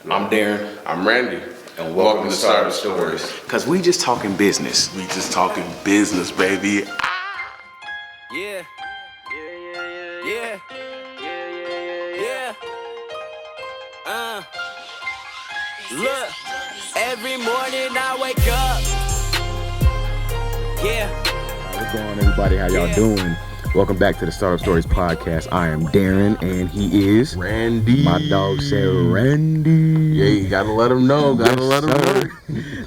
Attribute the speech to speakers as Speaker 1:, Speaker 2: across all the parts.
Speaker 1: I'm Darren.
Speaker 2: I'm Randy.
Speaker 1: And welcome to Sarap Stories.
Speaker 3: Cause we just talking business.
Speaker 2: We just talking business, baby.
Speaker 4: Yeah. Yeah. Look, every morning I wake up. Yeah.
Speaker 3: What's going on, everybody? How y'all doing? Welcome back to the Sarap Stories podcast. I am Darren, and he is
Speaker 2: Randy.
Speaker 3: My dog said Randy.
Speaker 2: Yeah, you gotta let him know. Know.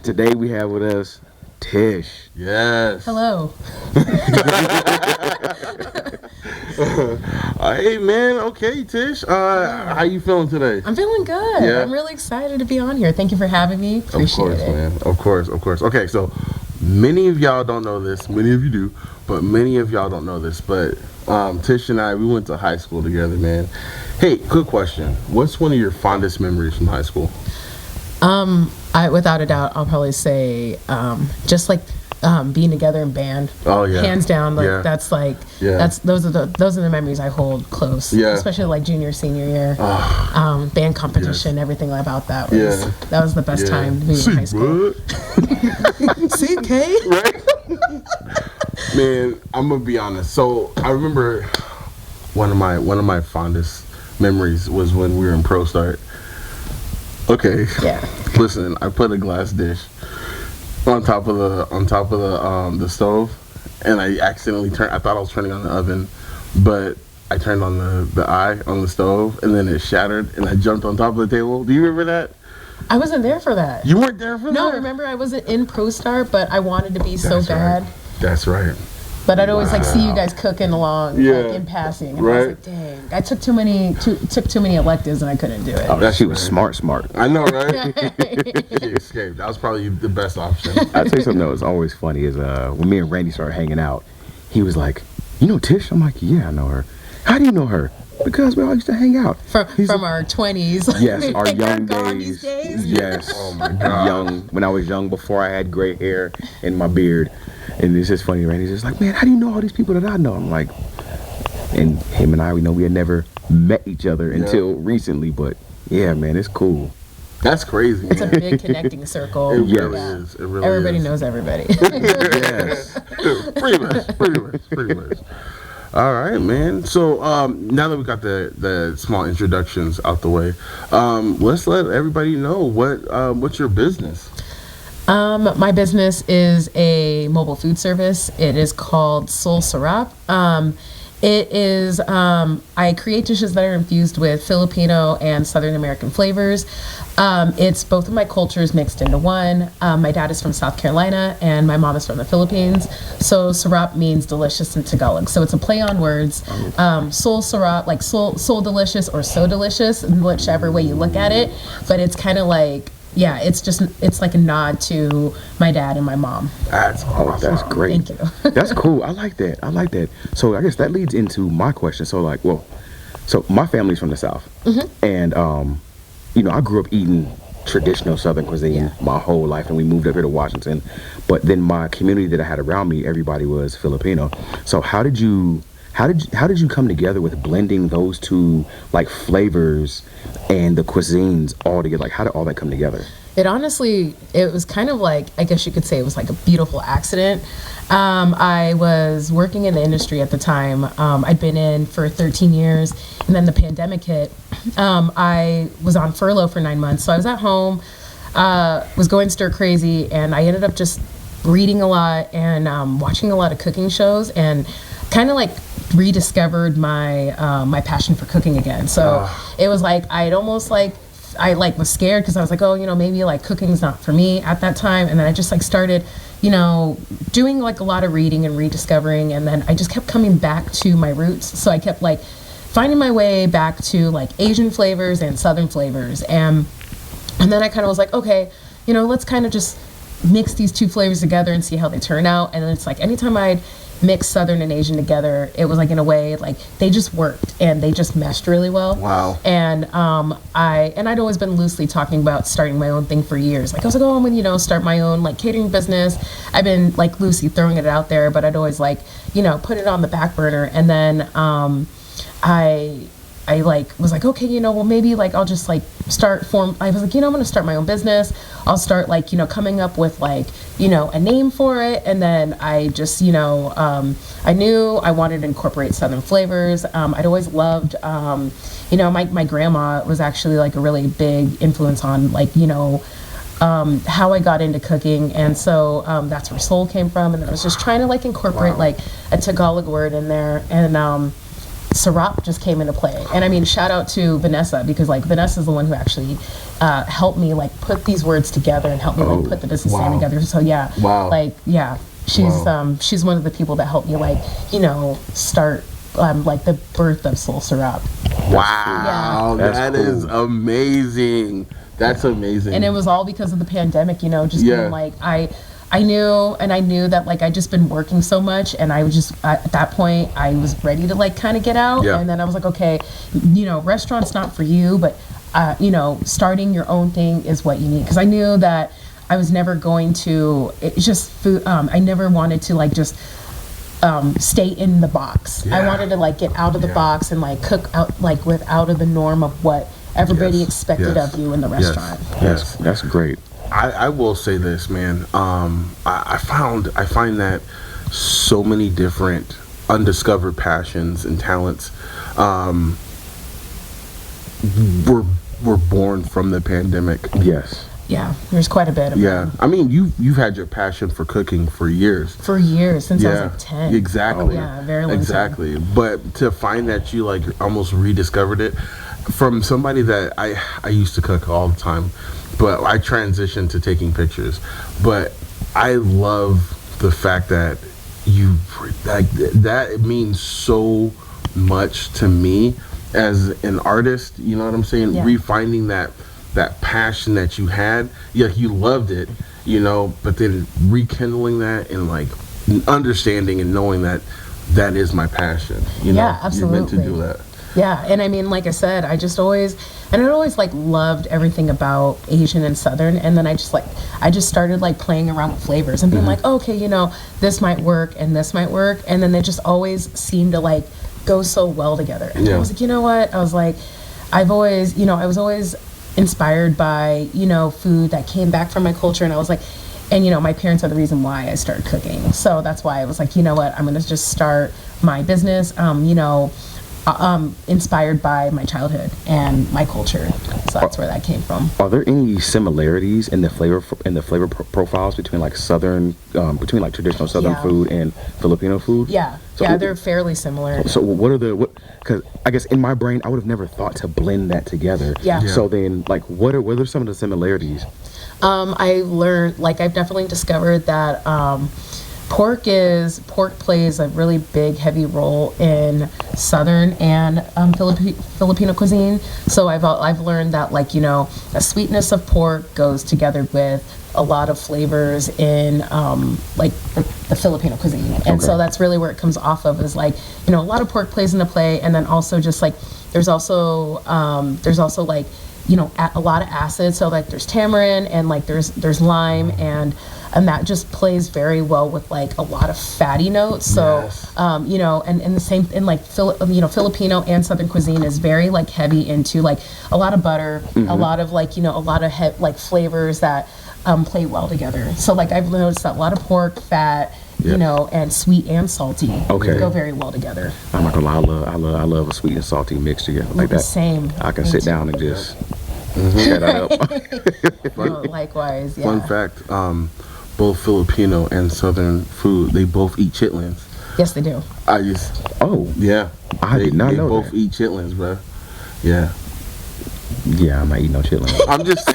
Speaker 3: Today we have with us Tish.
Speaker 2: Yes.
Speaker 5: Hello.
Speaker 2: Hey man, okay, Tish. How you feeling today?
Speaker 5: I'm feeling good.
Speaker 2: Yeah.
Speaker 5: I'm really excited to be on here. Thank you for having me. Appreciate it.
Speaker 2: Man. Of course. Okay, so many of y'all don't know this. Many of you do, but many of y'all don't know this. But Tish and I, we went to high school together, man. Hey, quick question. What's one of your fondest memories from high school?
Speaker 5: Without a doubt, I'll probably say just like being together in band.
Speaker 2: Oh yeah.
Speaker 5: Hands down, like
Speaker 2: yeah.
Speaker 5: that's like
Speaker 2: yeah.
Speaker 5: those are the memories I hold close.
Speaker 2: Yeah.
Speaker 5: Especially like junior, senior year. Band competition, yes. Everything about that was the best time to be in high school. CK.
Speaker 2: Right? Man, I'm gonna be honest. So I remember one of my fondest memories was when we were in Pro Start. Okay.
Speaker 5: Yeah.
Speaker 2: Listen, I put a glass dish on top of the stove, and I accidentally turned. I thought I was turning on the oven, but I turned on the eye on the stove, and then it shattered, and I jumped on top of the table. Do you remember that?
Speaker 5: I wasn't there for that.
Speaker 2: You weren't there for that?
Speaker 5: No, remember I wasn't in Pro Star, but I wanted to be so bad.
Speaker 2: Right. That's right.
Speaker 5: But I'd always like see you guys cooking along, like in passing, and I was like, dang, I took too many electives and I couldn't do it.
Speaker 3: Oh, that she was smart.
Speaker 2: I know, right? She escaped. That was probably the best option.
Speaker 3: I'll tell you something that was always funny is when me and Randy started hanging out, he was like, "You know Tish?" I'm like, "Yeah, I know her." "How do you know her?" "Because we all used to hang out."
Speaker 5: From our 20s.
Speaker 3: Yes, our young days. Yes.
Speaker 2: Oh my God.
Speaker 3: When I was young, before I had gray hair and my beard. And it's just funny, Randy's just like, "Man, how do you know all these people that I know?" I'm like, and him and I, we know we had never met each other until recently, but yeah, man, it's cool.
Speaker 2: That's crazy.
Speaker 5: It's a big connecting circle.
Speaker 2: It really is. It really
Speaker 5: everybody
Speaker 2: is.
Speaker 5: knows everybody.
Speaker 3: Yes.
Speaker 2: Pretty much. All right, man. So now that we got the small introductions out the way, let's let everybody know what's your business.
Speaker 5: My business is a mobile food service. It is called Sarap. It is, I create dishes that are infused with Filipino and Southern American flavors. It's both of my cultures mixed into one. My dad is from South Carolina and my mom is from the Philippines. So Sarap means delicious in Tagalog. So it's a play on words. Soul Sarap, like soul delicious or so delicious, whichever way you look at it. But it's kind of like, yeah, it's like a nod to my dad and my mom.
Speaker 2: That's awesome.
Speaker 3: That's great.
Speaker 5: Thank you.
Speaker 3: That's cool. I like that. So I guess that leads into my question. So my family's from the South, and I grew up eating traditional Southern cuisine my whole life, and we moved up here to Washington. But then my community that I had around me, everybody was Filipino. So how did you come together with blending those two like flavors and the cuisines all together? Like, how did all that come together?
Speaker 5: It was kind of like, I guess you could say it was like a beautiful accident. I was working in the industry at the time. I'd been in for 13 years, and then the pandemic hit. I was on furlough for 9 months, so I was at home, was going stir crazy, and I ended up just reading a lot and watching a lot of cooking shows, and kind of like rediscovered my passion for cooking again. So it was like I was scared because I was like, maybe like cooking's not for me at that time. And then I just like started, doing like a lot of reading and rediscovering, and then I just kept coming back to my roots. So I kept like finding my way back to like Asian flavors and Southern flavors, and then I kind of was like, okay, let's kind of just mix these two flavors together and see how they turn out. And then it's like anytime I'd mix Southern and Asian together, it was like in a way like they just worked and they just meshed really well.
Speaker 2: Wow.
Speaker 5: And I'd always been loosely talking about starting my own thing for years. Like I was like, I'm gonna start my own like catering business. I've been like loosely throwing it out there, but I'd always like put it on the back burner. And then I I like was like, okay, well, maybe like I'll just like I was like, I'm gonna start my own business. I'll start like, coming up with like, a name for it. And then I just, I knew I wanted to incorporate Southern flavors. I'd always loved, my grandma was actually like a really big influence on like, how I got into cooking. And so that's where soul came from. And I was just trying to like incorporate like a Tagalog word in there. And Sarap just came into play. And I mean, shout out to Vanessa, because like Vanessa's the one who actually helped me like put these words together and helped me like put the business plan together. So yeah, she's one of the people that helped me like, start like the birth of Soul Sarap.
Speaker 2: Wow, that is amazing. That's amazing.
Speaker 5: And it was all because of the pandemic, just being like, I knew that like I'd just been working so much, and I was just at that point I was ready to like kind of get out. And then I was like, okay, restaurant's not for you, but starting your own thing is what you need, because I knew that I was never going to, it's just food. I never wanted to like just stay in the box. I wanted to like get out of the box and like cook out like out of the norm of what everybody expected of you in the restaurant.
Speaker 3: Yes, that's great.
Speaker 2: I will say this, man. I find that so many different undiscovered passions and talents were born from the pandemic.
Speaker 3: Yes.
Speaker 5: Yeah, there's quite a bit of them.
Speaker 2: I mean, you've had your passion for cooking for years.
Speaker 5: For years, since I was like 10.
Speaker 2: Exactly.
Speaker 5: Very long
Speaker 2: time. But to find that you like almost rediscovered it from somebody that I used to cook all the time, but I transitioned to taking pictures. But I love the fact that you like that. It means so much to me as an artist. You know what I'm saying? Refinding that passion that you had. Yeah, you loved it, but then rekindling that and like understanding and knowing that is my passion.
Speaker 5: Absolutely.
Speaker 2: You're meant to do that.
Speaker 5: Yeah, and I mean, like I said, I always like loved everything about Asian and Southern, and then I just started like playing around with flavors and being like, okay, this might work and this might work, and then they just always seemed to like go so well together. And I was like, what? I was like, I was always inspired by food that came back from my culture, and I was like, and my parents are the reason why I started cooking, so that's why I was like, I'm gonna just start my business inspired by my childhood and my culture. So that's where that came from.
Speaker 3: Are there any similarities in the flavor profiles between like Southern between like traditional Southern food and Filipino food?
Speaker 5: So they're fairly similar.
Speaker 3: So because I guess in my brain I would have never thought to blend that together. So then like what are some of the similarities?
Speaker 5: I learned, like I've definitely discovered that pork plays a really big, heavy role in Southern and Filipino cuisine. So I've learned that like the sweetness of pork goes together with a lot of flavors in like the Filipino cuisine, and so that's really where it comes off of, is like a lot of pork plays into play, and then also just like there's also like a lot of acid, so like there's tamarind and like there's lime, and that just plays very well with like a lot of fatty notes. So and the same in like Filipino and Southern cuisine is very like heavy into like a lot of butter, a lot of like a lot of like flavors that play well together. So like I've noticed that a lot of pork, fat, and sweet and salty go very well together.
Speaker 3: I'm not gonna lie, I love a sweet and salty mixture like that.
Speaker 5: Same.
Speaker 3: I can sit down and just set that up.
Speaker 5: Likewise, yeah.
Speaker 2: Fun fact, both Filipino and Southern food, they both eat chitlins.
Speaker 5: Yes, they do.
Speaker 3: I did not know
Speaker 2: they both eat chitlins, bro. Yeah.
Speaker 3: Yeah, I'm not eating no chitlins.
Speaker 2: I'm just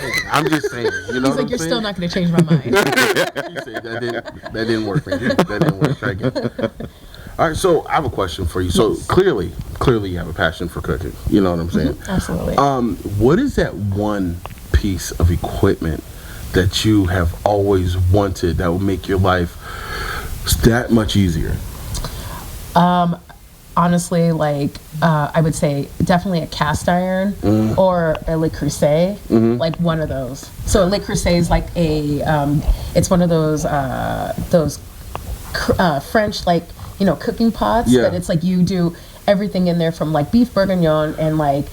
Speaker 2: saying. You know
Speaker 5: He's like, you're still not going to change my mind.
Speaker 2: He said, that didn't work, man. That didn't work. Try again. All right, so I have a question for you. So clearly you have a passion for cooking. You know what I'm saying?
Speaker 5: Absolutely.
Speaker 2: What is that one piece of equipment that you have always wanted that will make your life that much easier?
Speaker 5: Honestly, like I would say definitely a cast iron or a Le Creuset, like one of those. So a Le Creuset is like it's one of those French like cooking pots that it's like you do everything in there from like beef bourguignon and like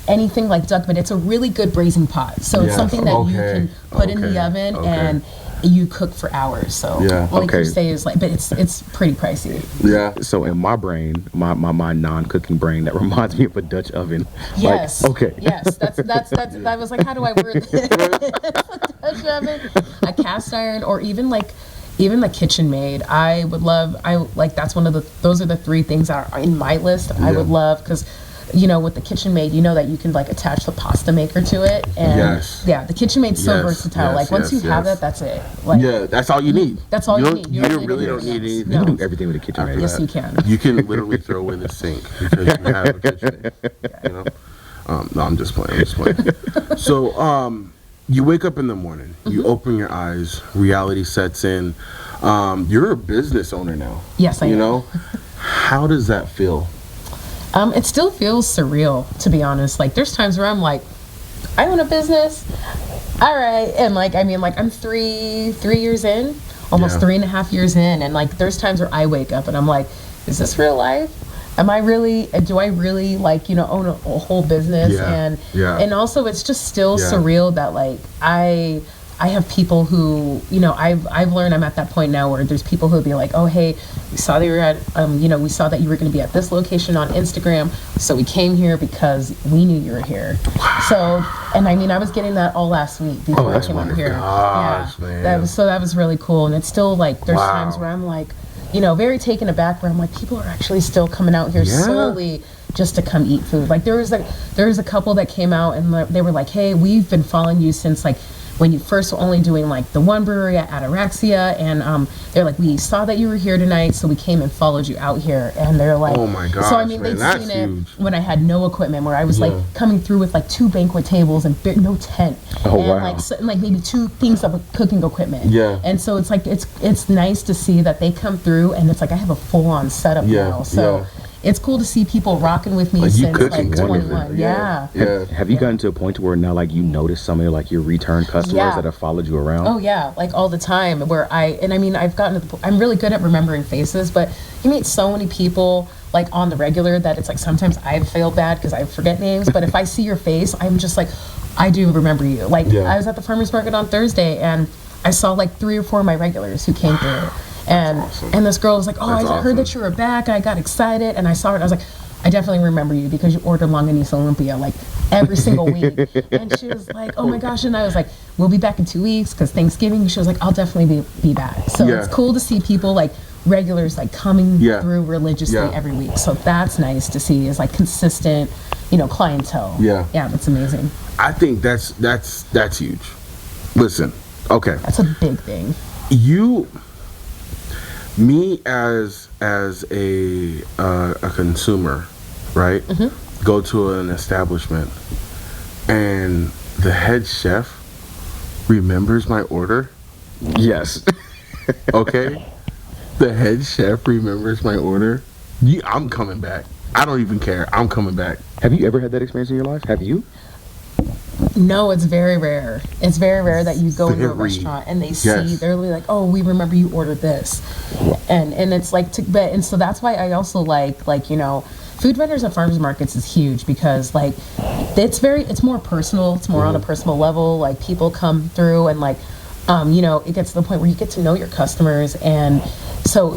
Speaker 5: anything like duck, but it's a really good braising pot. So it's
Speaker 2: Yes.
Speaker 5: something that you
Speaker 2: Okay.
Speaker 5: can put in the
Speaker 2: Okay.
Speaker 5: oven
Speaker 2: Okay.
Speaker 5: and you cook for hours. So
Speaker 2: Yeah.
Speaker 5: like
Speaker 3: Okay.
Speaker 5: you say is like, but it's pretty pricey.
Speaker 2: Yeah.
Speaker 3: So in my brain, my non-cooking brain, that reminds me of a Dutch oven.
Speaker 5: Yes.
Speaker 3: Like, okay.
Speaker 5: Yes. That's. I was like, how do I word this? Dutch oven, a cast iron, or even like the KitchenMaid. I would love. I like that's one of the. Those are the three things that are in my list. I
Speaker 2: Yeah.
Speaker 5: would love because. You know, with the KitchenMaid, you know that you can like attach the pasta maker to it, and
Speaker 2: Yes.
Speaker 5: yeah, the KitchenMaid's so
Speaker 2: Yes,
Speaker 5: versatile.
Speaker 2: yes,
Speaker 5: like once
Speaker 2: yes,
Speaker 5: you have
Speaker 2: yes.
Speaker 5: that, that's it. Like
Speaker 2: Yeah, that's all you need.
Speaker 5: That's all you
Speaker 2: don't-
Speaker 5: need.
Speaker 2: You,
Speaker 5: You don't need
Speaker 2: really don't
Speaker 5: anything
Speaker 2: need
Speaker 5: else.
Speaker 2: anything.
Speaker 5: No.
Speaker 3: You can do everything with a kitchen
Speaker 2: After
Speaker 3: maid.
Speaker 5: yes,
Speaker 2: that.
Speaker 5: you can.
Speaker 2: You can literally throw away the sink because you have a kitchen. You know. No, I'm just playing. I'm just playing. So, you wake up in the morning. You open your eyes. Reality sets in. You're a business owner now.
Speaker 5: Yes, I
Speaker 2: You
Speaker 5: am.
Speaker 2: know. How does that feel?
Speaker 5: It still feels surreal, to be honest. Like, there's times where I'm like, I own a business. All right. And like, I mean, like I'm three years in, almost
Speaker 2: Yeah.
Speaker 5: 3.5 years in. And like, there's times where I wake up and I'm like, is this real life? Am I really, do I really like, you know, own a whole business?
Speaker 2: Yeah. Yeah.
Speaker 5: And also it's just still
Speaker 2: Yeah.
Speaker 5: surreal that like, I have people who, you know, I've learned I'm at that point now where there's people who'll be like, oh, hey, we saw that you were at, you know, we saw that you were going to be at this location on Instagram. So we came here because we knew you were here. So, and I mean, I was getting that all last week before I
Speaker 3: that's
Speaker 5: came out here.
Speaker 2: Gosh, man.
Speaker 5: That was really cool. And it's still like, there's
Speaker 2: Wow.
Speaker 5: times where I'm like, you know, very taken aback where I'm like, people are actually still coming out here
Speaker 2: Yeah.
Speaker 5: solely just to come eat food. Like there was a couple that came out and they were like, hey, we've been following you since like when you first were only doing like the one brewery at Ataraxia, and they're like, we saw that you were here tonight, so we came and followed you out here. And they're like,
Speaker 2: Oh my
Speaker 5: so
Speaker 2: gosh,
Speaker 5: I mean,
Speaker 2: man,
Speaker 5: they'd
Speaker 2: that's
Speaker 5: seen it
Speaker 2: huge.
Speaker 5: when I had no equipment, where I was like coming through with like 2 banquet tables and no tent,
Speaker 3: Oh,
Speaker 5: and
Speaker 3: wow.
Speaker 5: like maybe 2 things of cooking equipment.
Speaker 2: Yeah.
Speaker 5: And so it's like it's nice to see that they come through, and it's like I have a full on setup
Speaker 2: Yeah,
Speaker 5: now. So.
Speaker 2: yeah.
Speaker 5: It's cool to see people rocking with me
Speaker 2: Like, you
Speaker 5: since
Speaker 2: cooking
Speaker 5: like
Speaker 2: wonderful.
Speaker 5: 21. Yeah.
Speaker 2: Yeah.
Speaker 3: Have you gotten to a point where now, like, you notice some of your, like, your return customers
Speaker 5: Yeah.
Speaker 3: that have followed you around?
Speaker 5: Oh yeah, like all the time. Where I mean, I've gotten to I'm really good at remembering faces, but you meet so many people like on the regular that it's like sometimes I feel bad because I forget names. But if I see your face, I'm just like, I do remember you. Like
Speaker 2: Yeah.
Speaker 5: I was at the farmers market on Thursday and I saw like 3 or 4 of my regulars who came through, and
Speaker 2: awesome.
Speaker 5: and this girl was like, oh,
Speaker 2: That's
Speaker 5: I heard that
Speaker 2: awesome.
Speaker 5: you were back. I got excited and I saw her and I was like, I definitely remember you because you ordered Longanisa Olympia like every single week. And she was like, oh my gosh. And I was like, we'll be back in 2 weeks because Thanksgiving. She was like, I'll definitely be back. So
Speaker 2: Yeah.
Speaker 5: it's cool to see people like regulars like coming
Speaker 2: Yeah.
Speaker 5: through religiously
Speaker 2: Yeah.
Speaker 5: every week. So that's nice to see is like consistent, you know, clientele.
Speaker 2: Yeah.
Speaker 5: Yeah, that's amazing.
Speaker 2: I think that's huge. Listen, okay.
Speaker 5: That's a big thing.
Speaker 2: Me as a consumer, right? Go to an establishment and the head chef remembers my order.
Speaker 3: Yes.
Speaker 2: Okay, the head chef remembers my order. I'm coming back. I don't even care. I'm coming back.
Speaker 3: Have you ever had that experience in your life? Have you?
Speaker 5: No, it's very rare. It's very rare that you go into a
Speaker 2: Very.
Speaker 5: restaurant and they
Speaker 2: Yes.
Speaker 5: see, they're like, oh, we remember you ordered this. And it's like, and so that's why I also like, you know, food vendors at farmers markets is huge because like, it's more personal. It's more on a personal level. Like people come through and like, you know, it gets to the point where you get to know your customers, and so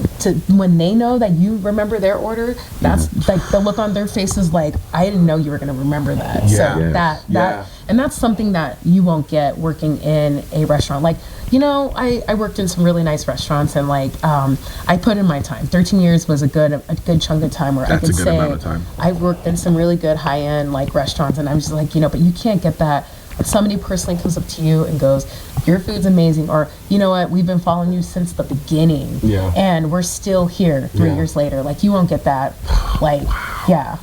Speaker 5: when they know that you remember their order, that's like the look on their faces like, I didn't know you were going to remember that.
Speaker 2: Yeah.
Speaker 5: So
Speaker 3: Yes.
Speaker 2: Yeah.
Speaker 5: and that's something that you won't get working in a restaurant. Like, you know, I worked in some really nice restaurants, and like I put in my time. 13 years was a good chunk of time where
Speaker 2: That's
Speaker 5: I could
Speaker 2: a good
Speaker 5: say
Speaker 2: amount of time.
Speaker 5: I worked in some really good high end like restaurants, and I'm just like, you know, but you can't get that. When somebody personally comes up to you and goes, your food's amazing, or you know what, we've been following you since the beginning,
Speaker 2: Yeah.
Speaker 5: and we're still here 3
Speaker 2: Yeah.
Speaker 5: years later. Like you won't get that. Like, yeah.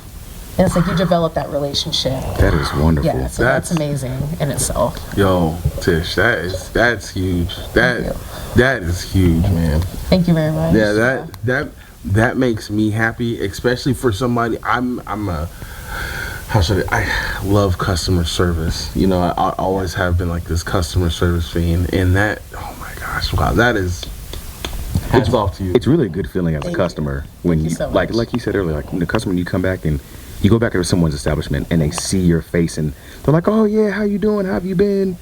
Speaker 5: And it's like you develop that relationship.
Speaker 3: That is wonderful.
Speaker 5: Yeah, so that's amazing in itself.
Speaker 2: Yo, Tish, that's huge. That is huge, man.
Speaker 5: Thank you very much.
Speaker 2: Yeah, that makes me happy, especially for somebody. I'm a, how should I love customer service. You know, I always have been like this customer service fiend, and that, oh my gosh, wow, that is Hats off to you.
Speaker 3: It's really a good feeling as a customer when
Speaker 5: you
Speaker 3: you,
Speaker 5: so
Speaker 3: like
Speaker 5: much.
Speaker 3: like you said earlier, like when the customer, when you come back and you go back to someone's establishment and they see your face and they're like, oh yeah, how you doing? How have you been?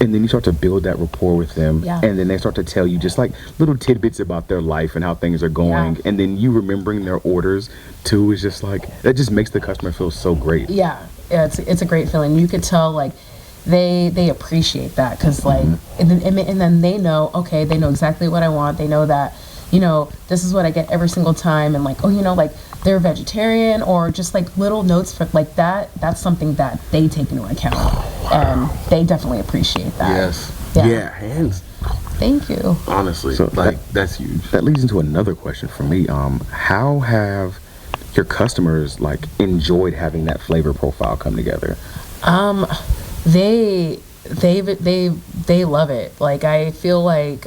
Speaker 3: And then you start to build that rapport with them,
Speaker 5: Yeah.
Speaker 3: and then they start to tell you just like little tidbits about their life and how things are going,
Speaker 5: Yeah.
Speaker 3: and then you remembering their orders too is just like, that just makes the customer feel so great.
Speaker 5: Yeah, it's a great feeling. You could tell like they appreciate that because like and then they know, okay, they know exactly what I want. They know that, you know, this is what I get every single time, and like, oh, you know, like they're vegetarian, or just like little notes for like that. That's something that they take into account, and they definitely appreciate that.
Speaker 2: Yes.
Speaker 5: Yeah.
Speaker 2: Yeah. Hands.
Speaker 5: Thank you.
Speaker 2: Honestly,
Speaker 3: So
Speaker 2: like that's huge.
Speaker 3: That leads into another question for me. How have your customers like enjoyed having that flavor profile come together?
Speaker 5: They love it. Like I feel like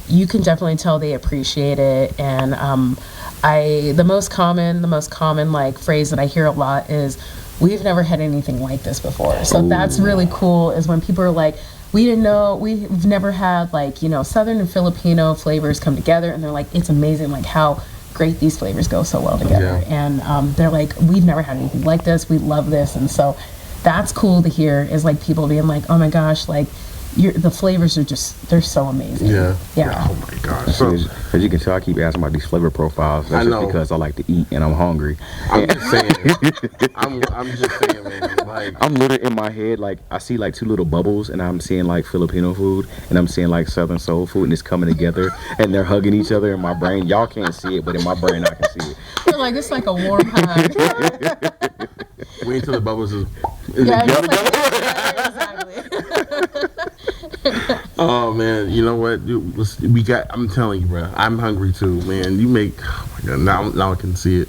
Speaker 5: you can definitely tell they appreciate it. And the most common like phrase that I hear a lot is, we've never had anything like this before. So that's really cool, is when people are like, we didn't know, we've never had like, you know, Southern and Filipino flavors come together, and they're like, it's amazing like how great these flavors go so well together.
Speaker 2: Yeah.
Speaker 5: And they're like, we've never had anything like this, we love this. And so that's cool to hear, is like people being like, oh my gosh, like the flavors are just, they're so amazing.
Speaker 2: Yeah.
Speaker 5: Yeah.
Speaker 2: Oh my gosh. So,
Speaker 3: As you can tell, I keep asking about these flavor profiles. That's
Speaker 2: I
Speaker 3: just
Speaker 2: know.
Speaker 3: because I like to eat and I'm hungry.
Speaker 2: I'm just saying. I'm just saying, man. Like,
Speaker 3: I'm literally in my head, like I see like two little bubbles, and I'm seeing like Filipino food, and I'm seeing like Southern soul food, and it's coming together, and they're hugging each other in my brain. Y'all can't see it, but in my brain I can see it.
Speaker 5: You're like, it's like a warm hug.
Speaker 2: wait until the bubbles is.
Speaker 5: Yeah, it's like, exactly.
Speaker 2: Oh man, you know what? We got. I'm telling you, bro. I'm hungry too, man. You make. Oh my god. Now I can see it.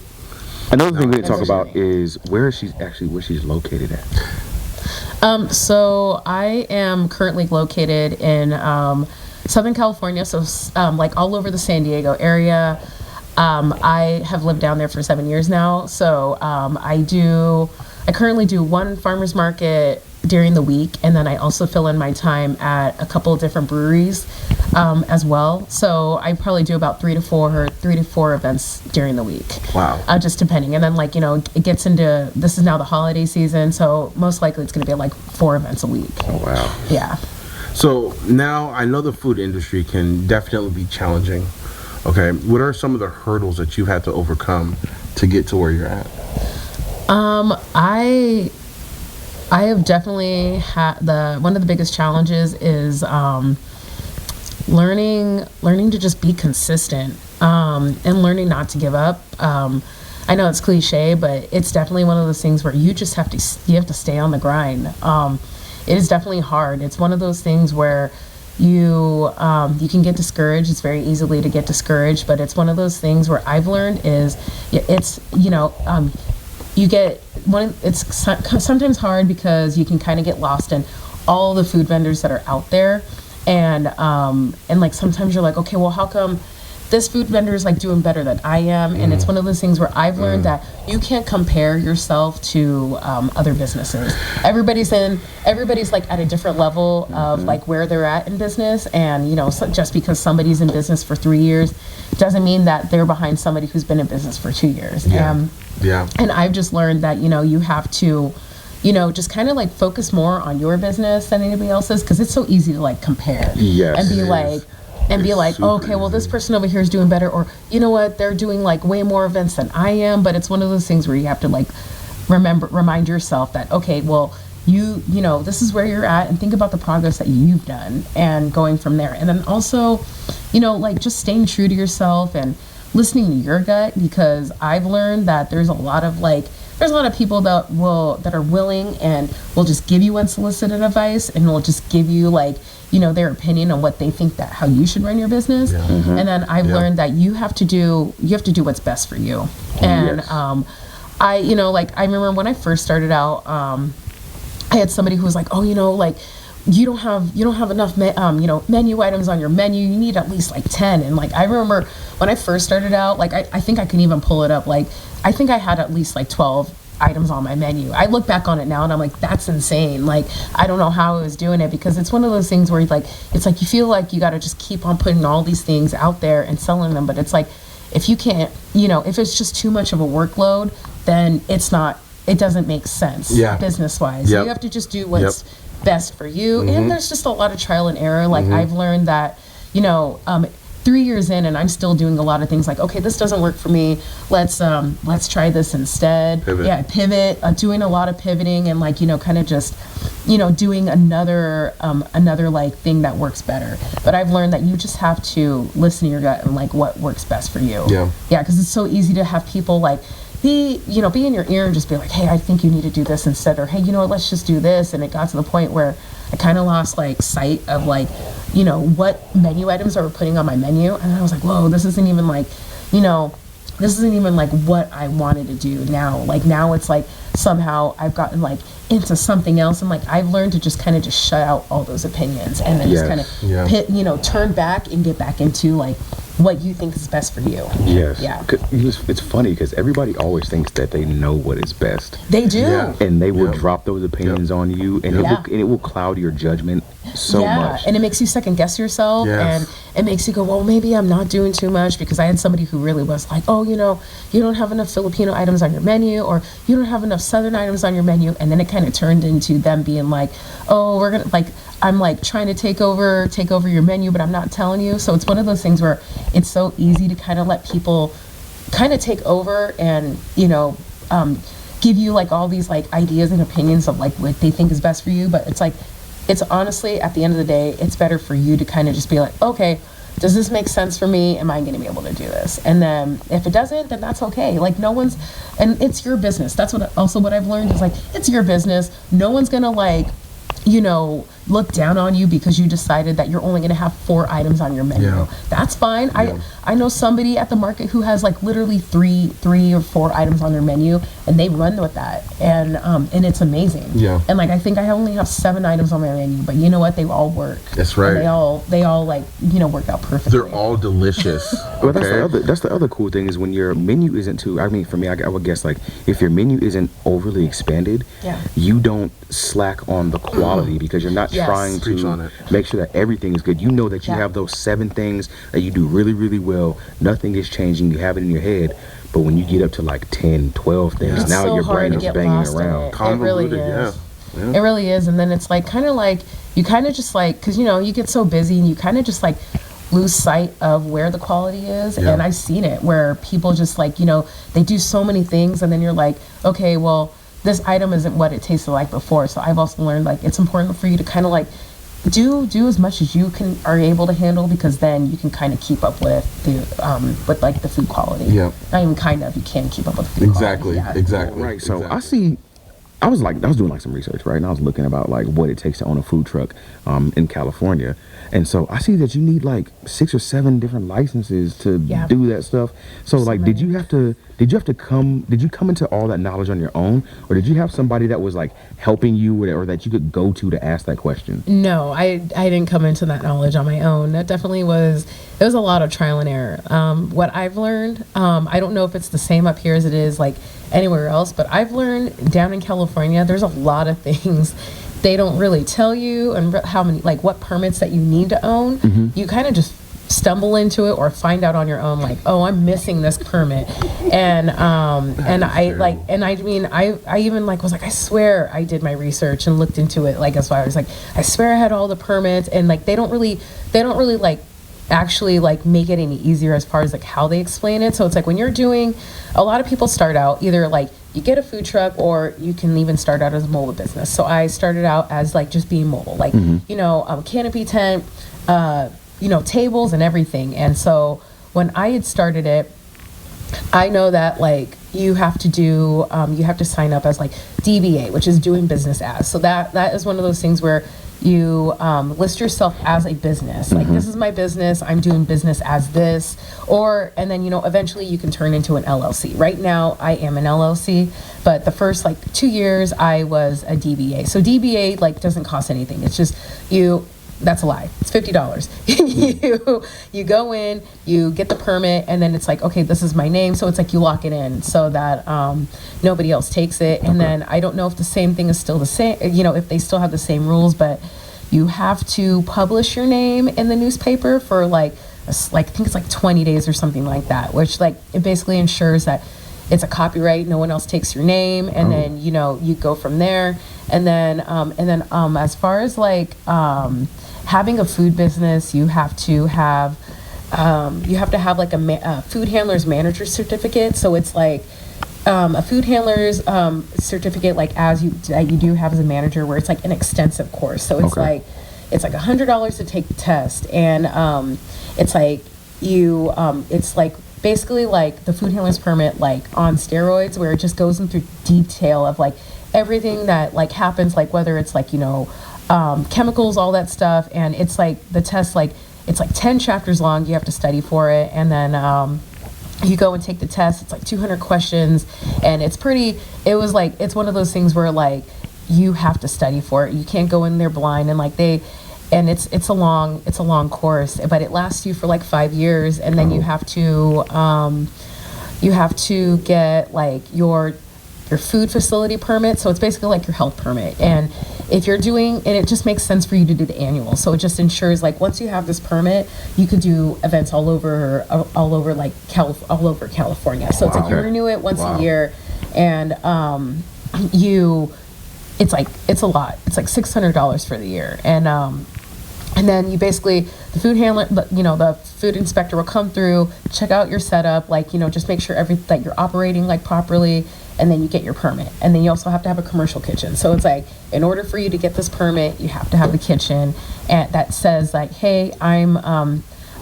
Speaker 3: Another thing we didn't talk
Speaker 5: That's
Speaker 3: about
Speaker 5: right.
Speaker 3: is where she's located at.
Speaker 5: So I am currently located in Southern California, so like all over the San Diego area. I have lived down there for 7 years now. So I currently do one farmer's market during the week, and then I also fill in my time at a couple of different breweries as well. So I probably do about three to four events during the week.
Speaker 2: Wow.
Speaker 5: Just depending. And then like, you know, it gets into, this is now the holiday season, so most likely it's going to be like 4 events a week.
Speaker 3: Oh wow.
Speaker 5: Yeah.
Speaker 2: So now I know the food industry can definitely be challenging. Okay, what are some of the hurdles that you had to overcome to get to where you're at?
Speaker 5: I have definitely had one of the biggest challenges is learning to just be consistent, and learning not to give up. I know it's cliche, but it's definitely one of those things where you just have to stay on the grind. It is definitely hard. It's one of those things where you can get discouraged. It's very easily to get discouraged, but it's one of those things where I've learned is it's, you know, you get one. It's sometimes hard because you can kind of get lost in all the food vendors that are out there, and like sometimes you're like, okay, well, how come this food vendor is like doing better than I am? And it's one of those things where I've learned that you can't compare yourself to other businesses. Everybody's like at a different level of like where they're at in business, and you know, just because somebody's in business for 3 years doesn't mean that they're behind somebody who's been in business for 2 years.
Speaker 2: Yeah.
Speaker 5: And I've just learned that, you know, you have to, you know, just kind of like focus more on your business than anybody else's, because it's so easy to like compare.
Speaker 3: Yes,
Speaker 5: And be
Speaker 3: it
Speaker 5: like,
Speaker 3: is.
Speaker 5: and be
Speaker 2: It's
Speaker 5: like,
Speaker 2: super
Speaker 5: okay, well, this
Speaker 2: easy.
Speaker 5: person over here is doing better, or you know what, they're doing like way more events than I am. But it's one of those things where you have to like remind yourself that, okay, well, you know, this is where you're at, and think about the progress that you've done, and going from there. And then also, you know, like just staying true to yourself and listening to your gut, because I've learned that there's a lot of people that are willing and will just give you unsolicited advice, and will just give you like, you know, their opinion on what they think that how you should run your business.
Speaker 2: Yeah.
Speaker 5: And then I've
Speaker 2: Yeah.
Speaker 5: learned that you have to do what's best for you. And
Speaker 3: Yes.
Speaker 5: I, you know, like I remember when I first started out, I had somebody who was like, oh, you know, like you don't have enough you know, menu items on your menu, you need at least like 10. And like I remember when I first started out, like I think I can even pull it up, like I think I had at least like 12 items on my menu. I look back on it now and I'm like, that's insane. Like, I don't know how I was doing it, because it's one of those things where like, it's like you feel like you got to just keep on putting all these things out there and selling them. But it's like, if you can't, if it's just too much of a workload, then it doesn't make sense business wise.
Speaker 2: Yep.
Speaker 5: You have to just do what's best for you. And there's just a lot of trial and error. Like I've learned that, 3 years in, and I'm still doing a lot of things like, okay, this doesn't work for me. Let's try this instead.
Speaker 2: Pivot.
Speaker 5: Yeah, pivot. Doing a lot of pivoting and like, kind of just, doing another like thing that works better. But I've learned that you just have to listen to your gut and like what works best for you.
Speaker 2: Yeah.
Speaker 5: Yeah, because it's so easy to have people like be in your ear and just be like, hey, I think you need to do this instead, or hey, let's just do this. And it got to the point where I kind of lost like sight of like, what menu items I were putting on my menu. And I was like, whoa, this isn't even like, what I wanted to do now. Like now it's like somehow I've gotten like into something else, and like I've learned to just kind of just shut out all those opinions and then just kind of turn back and get back into like what you think is best for you.
Speaker 3: Yes.
Speaker 5: Yeah.
Speaker 3: It's funny because everybody always thinks that they know what is best.
Speaker 5: They do.
Speaker 2: Yeah.
Speaker 3: And they will drop those opinions on you, and it will cloud your judgment so much.
Speaker 5: And it makes you second guess yourself, and it makes you go, well, maybe I'm not doing too much, because I had somebody who really was like, oh, you don't have enough Filipino items on your menu, or you don't have enough Southern items on your menu. And then it kind of turned into them being like, oh, we're gonna like, I'm like trying to take over your menu, but I'm not telling you. So it's one of those things where it's so easy to kind of let people kind of take over and, give you like all these like ideas and opinions of like what they think is best for you. But it's like, it's honestly, at the end of the day, it's better for you to kind of just be like, okay, does this make sense for me? Am I going to be able to do this? And then if it doesn't, then that's okay. Like and it's your business. That's what I've learned is like, it's your business. No one's going to like, look down on you because you decided that you're only going to have 4 items on your menu.
Speaker 2: Yeah.
Speaker 5: That's fine. Yeah. I know somebody at the market who has like literally three or 4 items on their menu, and they run with that, and it's amazing.
Speaker 2: Yeah.
Speaker 5: And like I think I only have 7 items on my menu, but you know what? They all work.
Speaker 2: That's right.
Speaker 5: And they all like work out perfectly.
Speaker 2: They're all delicious.
Speaker 3: Well, that's the other cool thing is when your menu isn't too. I mean, for me, I would guess like if your menu isn't overly expanded, you don't slack on the quality because you're not trying to make sure that everything is good. You know that you have those 7 things that you do really, really well. Nothing is changing. You have it in your head. But when you get up to like 10, 12 things, now
Speaker 5: so
Speaker 3: your brain is banging around.
Speaker 5: It really is. It really is. And then it's like kind of like you kind of just like, because you get so busy and you kind of just like lose sight of where the quality is. And I've seen it where people just like, they do so many things, and then you're like, okay, well, this item isn't what it tasted like before. So I've also learned like it's important for you to kind of like do as much as you are able to handle, because then you can kind of keep up with the food quality. Yeah. Not even kind of, you can keep up with the food quality.
Speaker 2: Exactly.
Speaker 3: Right. So I was doing like some research, right? And I was looking about like what it takes to own a food truck in California. And so I see that you need like 6 or 7 different licenses to do that stuff. So like, did you come into all that knowledge on your own, or did you have somebody that was like helping you with it, or that you could go to ask that question?
Speaker 5: No, I didn't come into that knowledge on my own. That definitely it was a lot of trial and error. What I've learned, I don't know if it's the same up here as it is like anywhere else, but I've learned down in California, there's a lot of things they don't really tell you, and how many, like what permits that you need to own. Mm-hmm. You kind of just stumble into it or find out on your own, like, oh, I'm missing this permit. And I even like was like, I swear I did my research and looked into it, like as far as like, I swear I had all the permits, and like they don't really like actually like make it any easier as far as like how they explain it. So it's like when you're doing, a lot of people start out either like you get a food truck, or you can even start out as a mobile business. So I started out as like just being mobile, like canopy tent, tables and everything. And so when I had started it, I know that like you have to sign up as like DBA, which is doing business as. So that is one of those things where you list yourself as a business, like this is my business, I'm doing business as this, and then eventually you can turn into an LLC. Right now I am an LLC, but the first like 2 years I was a DBA. So DBA like doesn't cost anything. It's just you That's a lie. It's $50. You go in, you get the permit, and then it's like, okay, this is my name. So it's like you lock it in so that nobody else takes it. And then I don't know if the same thing is still the same, if they still have the same rules, but you have to publish your name in the newspaper for like I think it's like 20 days or something like that, which like it basically ensures that it's a copyright, no one else takes your name, and then you go from there. And then as far as like having a food business, you have to have like a food handler's manager certificate. So it's like a food handler's certificate, like that you do have as a manager, where it's like an extensive course. So it's like $100 to take the test, and it's like it's like basically like the food handler's permit, like on steroids, where it just goes into detail of like everything that like happens, like whether it's like chemicals, all that stuff. And it's like the test, like it's like 10 chapters long. You have to study for it, and then you go and take the test. It's like 200 questions, and it's one of those things where like you have to study for it. You can't go in there blind, and like it's a long course, but it lasts you for like 5 years, and then you have to get like your food facility permit. So it's basically like your health permit, and if you're doing, and it just makes sense for you to do the annual. So it just ensures like once you have this permit, you could do events all over like all over California. So it's like you renew it once a year, and it's a lot. It's like $600 for the year, and then you basically, the food handler, the food inspector will come through, check out your setup, like, just make sure that you're operating like properly, and then you get your permit. And then you also have to have a commercial kitchen. So it's like, in order for you to get this permit, you have to have the kitchen and that says like, hey, I'm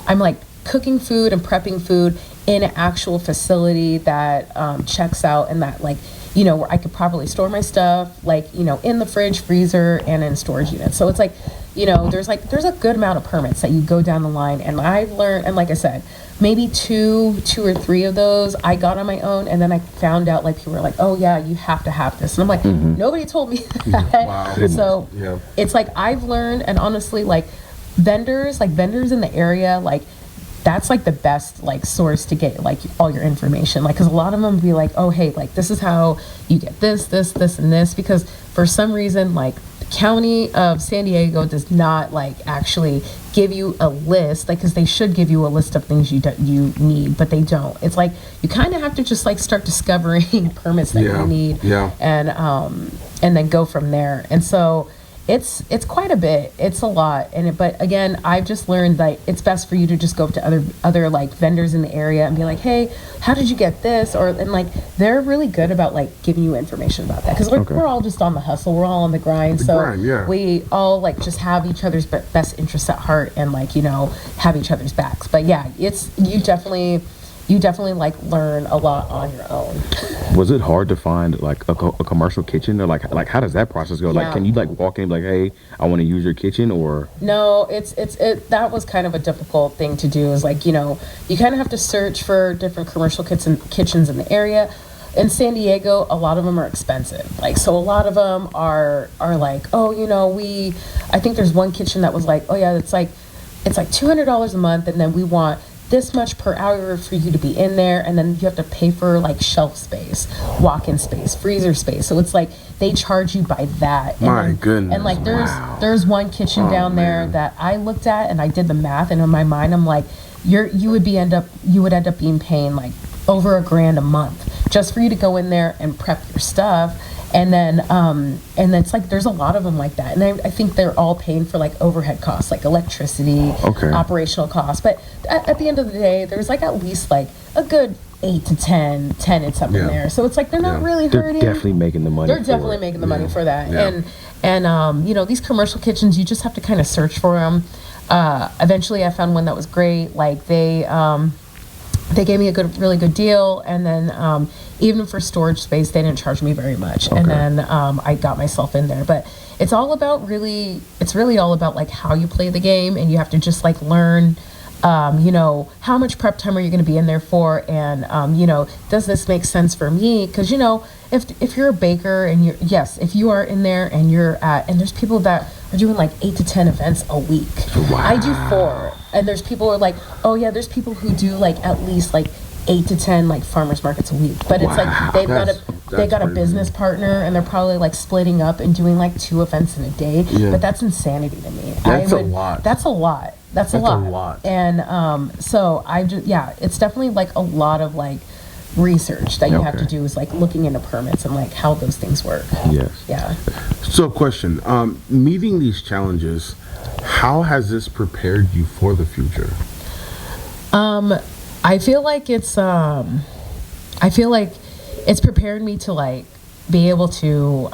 Speaker 5: like cooking food and prepping food in an actual facility that checks out, and that like, where I could properly store my stuff, like, in the fridge, freezer, and in storage units. So it's like, there's a good amount of permits that you go down the line. And I've learned, and like I said, maybe two or three of those I got on my own. And then I found out, like, people were like, oh yeah, you have to have this. And I'm like, nobody told me that.
Speaker 2: Wow.
Speaker 5: So it's like, I've learned, and honestly, like vendors in the area, like, that's like the best like source to get like all your information, like, because a lot of them be like, oh hey, like this is how you get this and this, because for some reason like the county of San Diego does not like actually give you a list, like, because they should give you a list of things you need, but they don't. It's like you kind of have to just like start discovering permits that you need, and then go from there. And so it's quite a bit. It's a lot. But again, I've just learned that it's best for you to just go up to other like vendors in the area and be like, hey, how did you get this? And like, they're really good about like giving you information about that. Cause we're all just on the hustle. We're all on the grind. We all like just have each other's best interests at heart, and like, have each other's backs. But yeah, you definitely like learn a lot on your own.
Speaker 3: Was it hard to find like a commercial kitchen, or like how does that process go? Like, can you like walk in like, hey, I want to use your kitchen? Or
Speaker 5: no, that was kind of a difficult thing to do. Is like, you kind of have to search for different commercial kitchens in the area. In San Diego, a lot of them are expensive. Like, so a lot of them are like, oh, I think there's one kitchen that was like, oh yeah, it's like $200 a month, and then we want this much per hour for you to be in there, and then you have to pay for like shelf space, walk-in space, freezer space. So it's like they charge you by that.
Speaker 2: Goodness.
Speaker 5: And like there's one kitchen down there that I looked at, and I did the math, and in my mind I'm like, you would end up being paying like over $1,000 a month just for you to go in there and prep your stuff. And then it's like there's a lot of them like that, and I think they're all paying for like overhead costs, like electricity, operational costs. But at the end of the day, there's like at least like a good 8 to 10 tenants up in there. So it's like they're not really hurting.
Speaker 3: They're definitely making the money.
Speaker 5: They're definitely making the money for that. Yeah. And these commercial kitchens, you just have to kind of search for them. Eventually, I found one that was great. Like they gave me a really good deal, and then even for storage space, they didn't charge me very much. And then I got myself in there. But it's really all about like how you play the game, and you have to just like learn, how much prep time are you going to be in there for, and does this make sense for me? Because if you're a baker, and if you are in there and and there's people that are doing like 8 to 10 events a week.
Speaker 3: Wow.
Speaker 5: I do 4, and there's people who are like, oh yeah, there's people who do like at least like 8 to 10 like farmers markets a week, but it's like they got a
Speaker 2: crazy.
Speaker 5: business partner, and they're probably like splitting up and doing like 2 events in a day.
Speaker 2: Yeah.
Speaker 5: But that's insanity to me.
Speaker 2: That's a lot.
Speaker 5: That's a lot. That's a lot. And so I just, yeah, it's definitely like a lot of like research that you have to do, is like looking into permits and like how those things work.
Speaker 3: Yes.
Speaker 5: Yeah.
Speaker 2: So, question: meeting these challenges, how has this prepared you for the future?
Speaker 5: I feel like it's prepared me to like be able to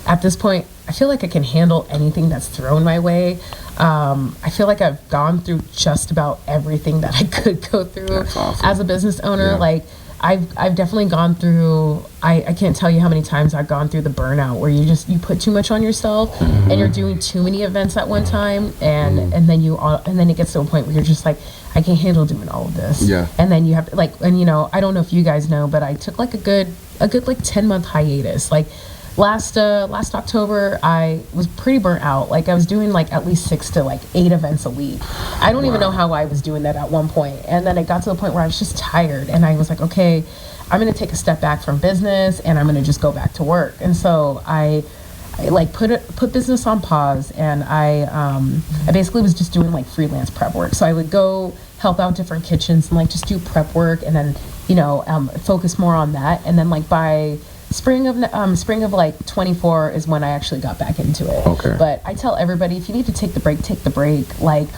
Speaker 5: at this point, I feel like I can handle anything that's thrown my way. I feel like I've gone through just about everything that I could go through.
Speaker 2: That's awesome.
Speaker 5: As a business owner.
Speaker 2: Yeah.
Speaker 5: Like I've definitely gone through, I can't tell you how many times I've gone through the burnout where you put too much on yourself, and you're doing too many events at one time, and then it gets to a point where you're just like, I can't handle doing all of this.
Speaker 2: Yeah.
Speaker 5: And then you have to like, and I don't know if you guys know, but I took like a good like 10-month hiatus. Like last October, I was pretty burnt out. Like I was doing like at least 6 to like 8 events a week. I don't even know how I was doing that at one point. And then it got to the point where I was just tired, and I was like, okay, I'm going to take a step back from business, and I'm going to just go back to work. And so I like put business on pause, and I basically was just doing like freelance prep work. So I would go help out different kitchens and like just do prep work, and then focus more on that. And then like by spring of like 24 is when I actually got back into it.
Speaker 3: Okay.
Speaker 5: But I tell everybody, if you need to take the break, take the break. Like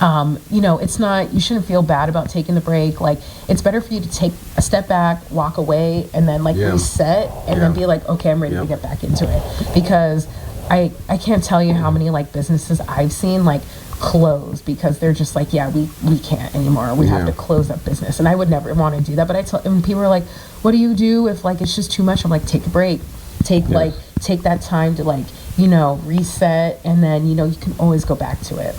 Speaker 5: it's not, you shouldn't feel bad about taking the break. Like it's better for you to take a step back, walk away, and then like reset, and then be like, okay, I'm ready to get back into it. Because I can't tell you how many like businesses I've seen like close because they're just like, yeah, we can't anymore. We have to close up business. And I would never want to do that. But and people are like, what do you do if like it's just too much? I'm like, take a break. Take that time to like, reset, and then you can always go back to it.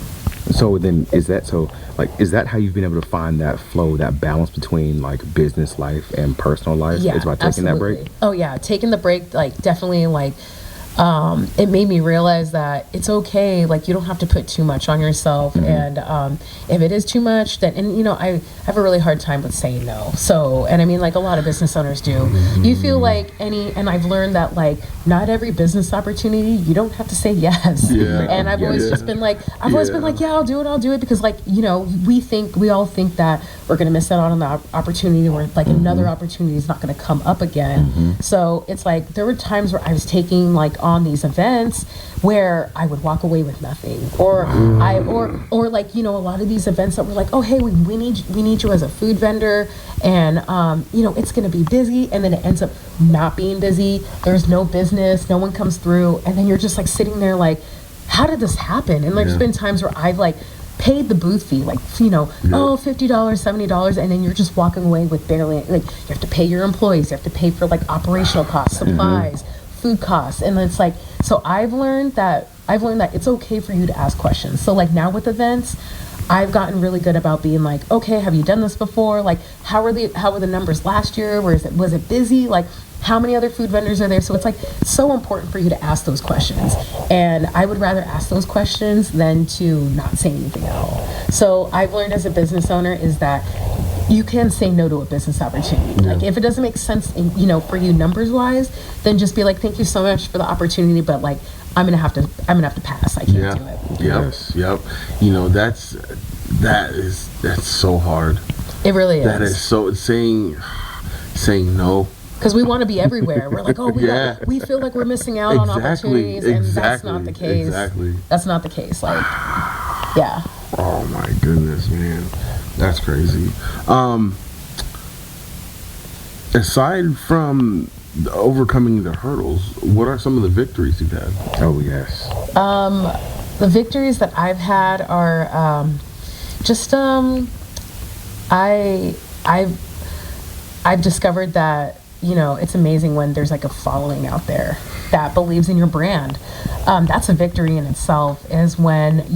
Speaker 3: So then is that how you've been able to find that flow, that balance between like business life and personal life?
Speaker 5: Yeah,
Speaker 3: it's by taking that break?
Speaker 5: Oh yeah, taking the break, like definitely like it made me realize that it's okay, like you don't have to put too much on yourself. And if it is too much, then, and I have a really hard time with saying no. So, and I mean, like a lot of business owners do, you feel like and I've learned that like not every business opportunity you don't have to say yes. And I've always just been like, yeah, I'll do it because like we all think that we're gonna miss out on the opportunity, or like another opportunity is not gonna come up again. So it's like there were times where I was taking like on these events where I would walk away with nothing, or or like a lot of these events that were like, oh hey, we need you as a food vendor, and it's gonna be busy, and then it ends up not being busy. There's no business, no one comes through, and then you're just like sitting there like, how did this happen? And there's been times where I've like paid the booth fee, like $50, $70, and then you're just walking away with barely, like you have to pay your employees, you have to pay for like operational costs, supplies, food costs, and it's like, so I've learned that it's okay for you to ask questions. So like now with events, I've gotten really good about being like, okay, have you done this before? Like how were the numbers last year? Was it busy? Like how many other food vendors are there? So it's like so important for you to ask those questions. And I would rather ask those questions than to not say anything at all. So I've learned as a business owner is that you can say no to a business opportunity. Like if it doesn't make sense, for you numbers wise, then just be like, thank you so much for the opportunity, but like I'm gonna have to pass. I can't do it.
Speaker 2: Yep. That's so hard.
Speaker 5: It really is.
Speaker 2: That is so saying no.
Speaker 5: Because we want to be everywhere. We're like, oh, we feel like we're missing out on opportunities, and that's not the case. That's not the case. Like, yeah.
Speaker 2: Oh my goodness, man, that's crazy. Aside from overcoming the hurdles, what are some of the victories you've had?
Speaker 3: Oh yes.
Speaker 5: The victories that I've had are I've discovered that it's amazing when there's like a following out there that believes in your brand. That's a victory in itself, is when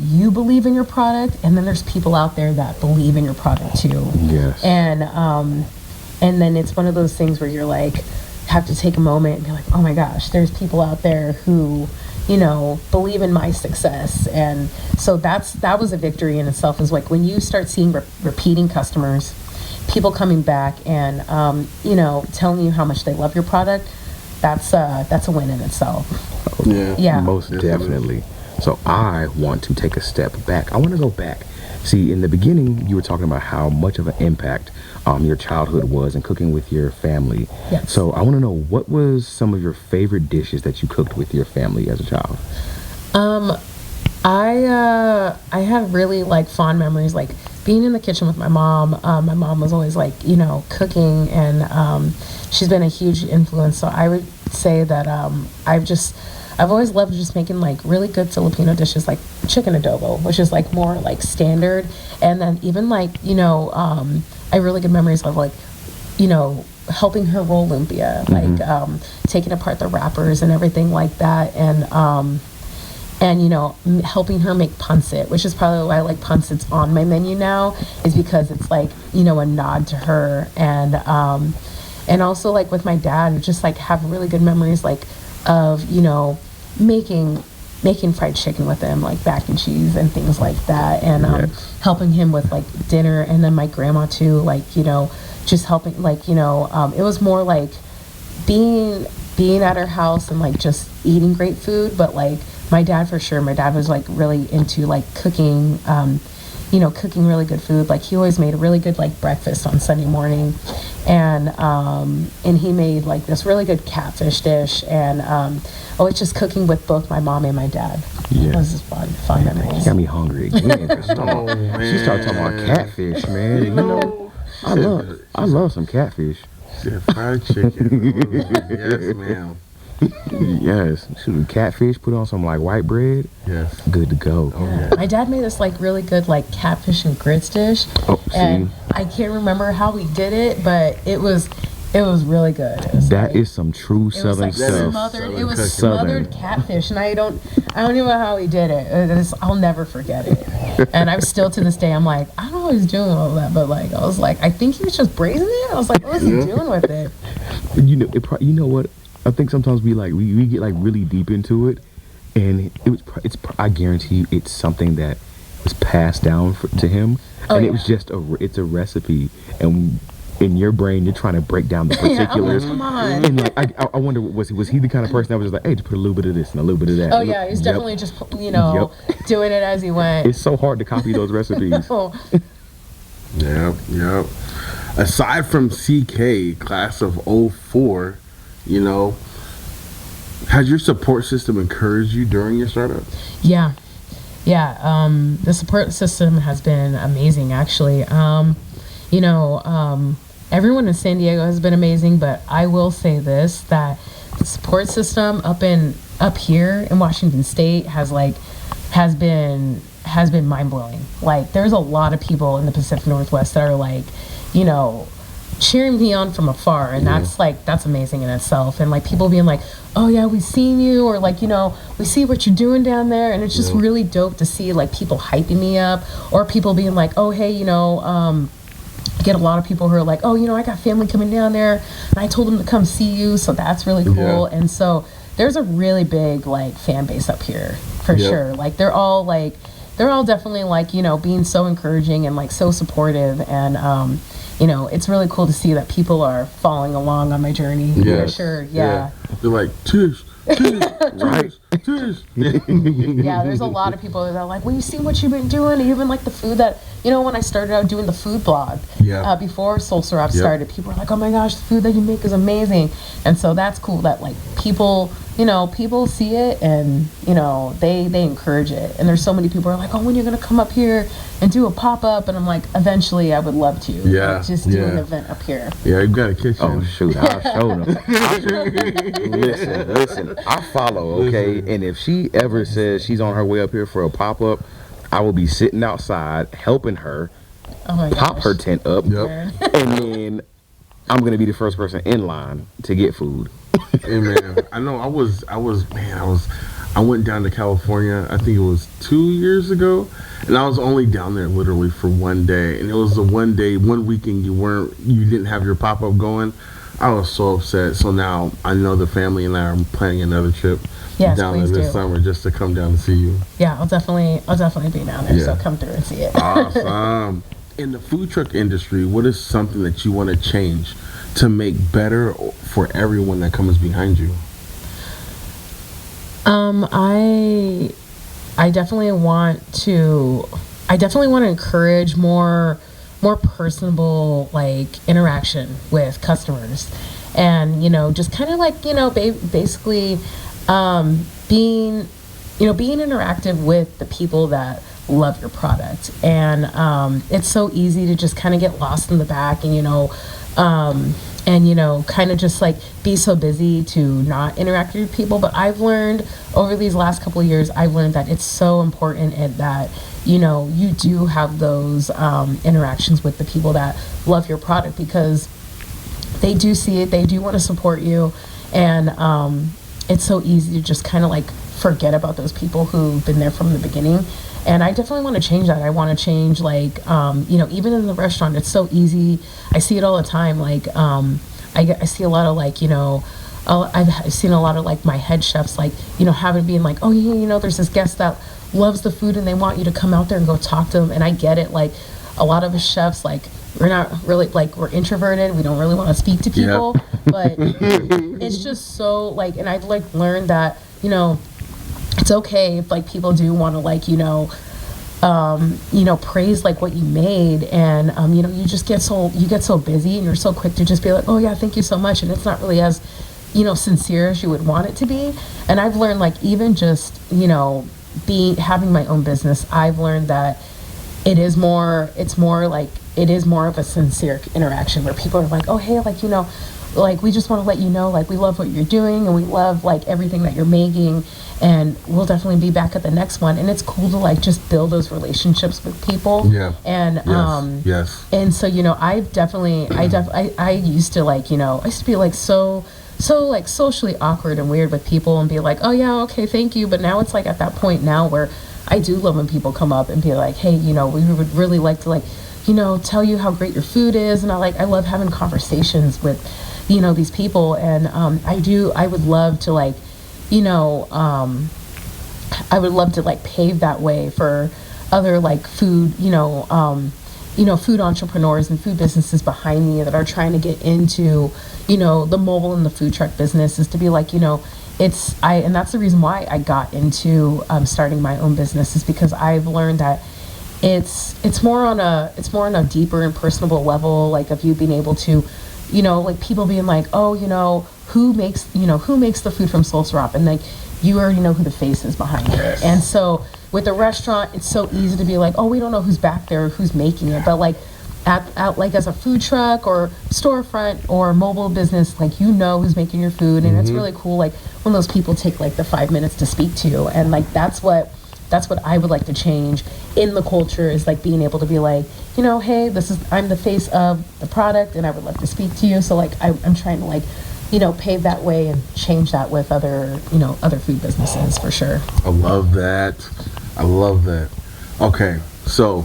Speaker 5: you believe in your product, and then there's people out there that believe in your product too.
Speaker 3: Yes.
Speaker 5: And then it's one of those things where you're like, have to take a moment and be like, oh my gosh, there's people out there who, believe in my success. And so that was a victory in itself, is like when you start seeing repeating customers, people coming back and, telling you how much they love your product, that's a win in itself. Yeah.
Speaker 3: Most definitely. So I want to take a step back. I want to go back. See, in the beginning, you were talking about how much of an impact your childhood was in cooking with your family.
Speaker 5: Yes.
Speaker 3: So I want to know, what was some of your favorite dishes that you cooked with your family as a child?
Speaker 5: I have really like fond memories, like being in the kitchen with my mom. My mom was always like, cooking, and she's been a huge influence. So I would say that I've always loved just making like really good Filipino dishes, like chicken adobo, which is like more like standard. And then even like, I have really good memories of like, helping her roll lumpia, like taking apart the wrappers and everything like that. And helping her make pancit, which is probably why like pancit's on my menu now, is because it's like, a nod to her. And also like with my dad, just like have really good memories like of, making fried chicken with him, like mac and cheese and things like that, and helping him with like dinner. And then my grandma too, like, just helping, like, it was more like being at her house and like just eating great food. But like my dad, for sure, my dad was like really into like cooking, cooking really good food. Like he always made a really good like breakfast on Sunday morning, and he made like this really good catfish dish. And it's just cooking with both my mom and my dad.
Speaker 3: Yeah,
Speaker 5: it was just fun memories.
Speaker 3: Got me hungry again. She started talking about catfish, man. I love some catfish.
Speaker 2: Yeah, fried chicken. Yes, ma'am.
Speaker 3: Yes, shoot, catfish, put on some like white bread.
Speaker 2: Yes,
Speaker 3: good to go.
Speaker 5: Yeah. My dad made this like really good like catfish and grits dish, and I can't remember how we did it, but it was really good.
Speaker 3: That is some true Southern stuff.
Speaker 5: It was smothered catfish, and I don't even know how he did it. I'll never forget it. And I'm still to this day, I'm like, I don't know what he's doing with all that, but like I was like, I think he was just braising it. I was like, what is he doing with it?
Speaker 3: You know what? I think sometimes we get like really deep into it, and I guarantee you it's something that was passed down to him, and it was just it's a recipe, and in your brain you're trying to break down the particulars.
Speaker 5: Come on.
Speaker 3: And like I wonder, was he the kind of person that was just like, hey, just put a little bit of this and a little bit of that?
Speaker 5: Oh yeah, he's definitely just doing it as he went.
Speaker 3: It's so hard to copy those recipes.
Speaker 2: Yep. Aside from CK class of 04, has your support system encouraged you during your startup?
Speaker 5: Yeah. The support system has been amazing, actually. Everyone in San Diego has been amazing, but I will say this, that the support system up here in Washington State has been mind blowing. Like there's a lot of people in the Pacific Northwest that are like, cheering me on from afar, and that's amazing in itself. And like people being like, oh yeah, we've seen you, or like, we see what you're doing down there. And it's just really dope to see like people hyping me up, or people being like, oh hey, I get a lot of people who are like, oh, I got family coming down there and I told them to come see you, so that's really cool. And so there's a really big like fan base up here for sure. Like they're all definitely like, being so encouraging and like so supportive. And it's really cool to see that people are following along on my journey. For sure. Yeah.
Speaker 2: They're like, Tish, right?
Speaker 5: Yeah, there's a lot of people that are like, well, you see what you've been doing, even like the food that, when I started out doing the food blog, before Soul Sarap started, people were like, oh my gosh, the food that you make is amazing. And so that's cool that like people see it, and they encourage it. And there's so many people who are like, oh, when you're gonna come up here and do a pop-up? And I'm like, eventually I would love to. Like, just do an event up here.
Speaker 2: Yeah, you got a kitchen.
Speaker 3: Oh shoot, I'll show them. Listen, I follow, okay? And if she ever says she's on her way up here for a pop-up, I will be sitting outside helping her pop her tent up, and then I'm gonna be the first person in line to get food.
Speaker 2: Hey man, I know I went down to California, I think it was 2 years ago, and I was only down there literally for one day, and it was one weekend you didn't have your pop-up going, I was so upset. So now I know the family and I are planning another trip
Speaker 5: Yes,
Speaker 2: down there
Speaker 5: please
Speaker 2: this
Speaker 5: do.
Speaker 2: summer just to come down to see you.
Speaker 5: Yeah, I'll definitely be down there. So
Speaker 2: Yeah.
Speaker 5: come through and see it.
Speaker 2: Awesome. In the food truck industry, what is something that you want to change to make better for everyone that comes behind you?
Speaker 5: I definitely want to encourage more personable like interaction with customers, and just kind of like basically being being interactive with the people that love your product. And it's so easy to just kind of get lost in the back, and kind of just like be so busy to not interact with people. But I've learned over these last couple of years, I've learned that it's so important and that you do have those interactions with the people that love your product, because they do see it, they do want to support you. And it's so easy to just kind of like forget about those people who've been there from the beginning. And I definitely want to change that. I want to change, like, even in the restaurant, it's so easy. I see it all the time. Like, I see a lot of, like, I've seen a lot of, like, my head chefs, like, having being like, oh, yeah, there's this guest that loves the food and they want you to come out there and go talk to them. And I get it. Like, a lot of us chefs, like, we're not really, like, we're introverted. We don't really want to speak to people. Yep. But it's just so, like, and I've, like, learned that, it's okay if, like, people do want to, like, praise, like, what you made. And, you just get so busy and you're so quick to just be like, oh yeah, thank you so much. And it's not really as, sincere as you would want it to be. And I've learned, like, even just, having my own business, I've learned that it is more of a sincere interaction where people are like, oh, hey, like, like, we just want to let you know, like, we love what you're doing and we love, like, everything that you're making, and we'll definitely be back at the next one. And it's cool to, like, just build those relationships with people.
Speaker 2: Yeah.
Speaker 5: And
Speaker 2: yes.
Speaker 5: And so, I've definitely I used to, like, I used to be like so like socially awkward and weird with people and be like, oh yeah, okay, thank you. But now it's like at that point now where I do love when people come up and be like, hey, we would really like to, like, tell you how great your food is. And I love having conversations with, these people. And I would love to, like, I would love to, like, pave that way for other, like, food, food entrepreneurs and food businesses behind me that are trying to get into, the mobile and the food truck business, is to be like, and that's the reason why I got into starting my own business, is because I've learned that it's more on a deeper and personable level, like, of you being able to, like, people being like, oh, who makes the food from Soul Sarap, and, like, you already know who the face is behind it. And so with a restaurant, it's so easy to be like, oh, we don't know who's back there, who's making it. But, like, at like, as a food truck or storefront or mobile business, like, who's making your food. And it's really cool, like, when those people take, like, the 5 minutes to speak to you. And, like, that's what I would like to change in the culture, is, like, being able to be like, hey, I'm the face of the product and I would love to speak to you. So, like, I'm trying to, like, pave that way and change that with other food businesses, for sure.
Speaker 2: I love that. Okay, so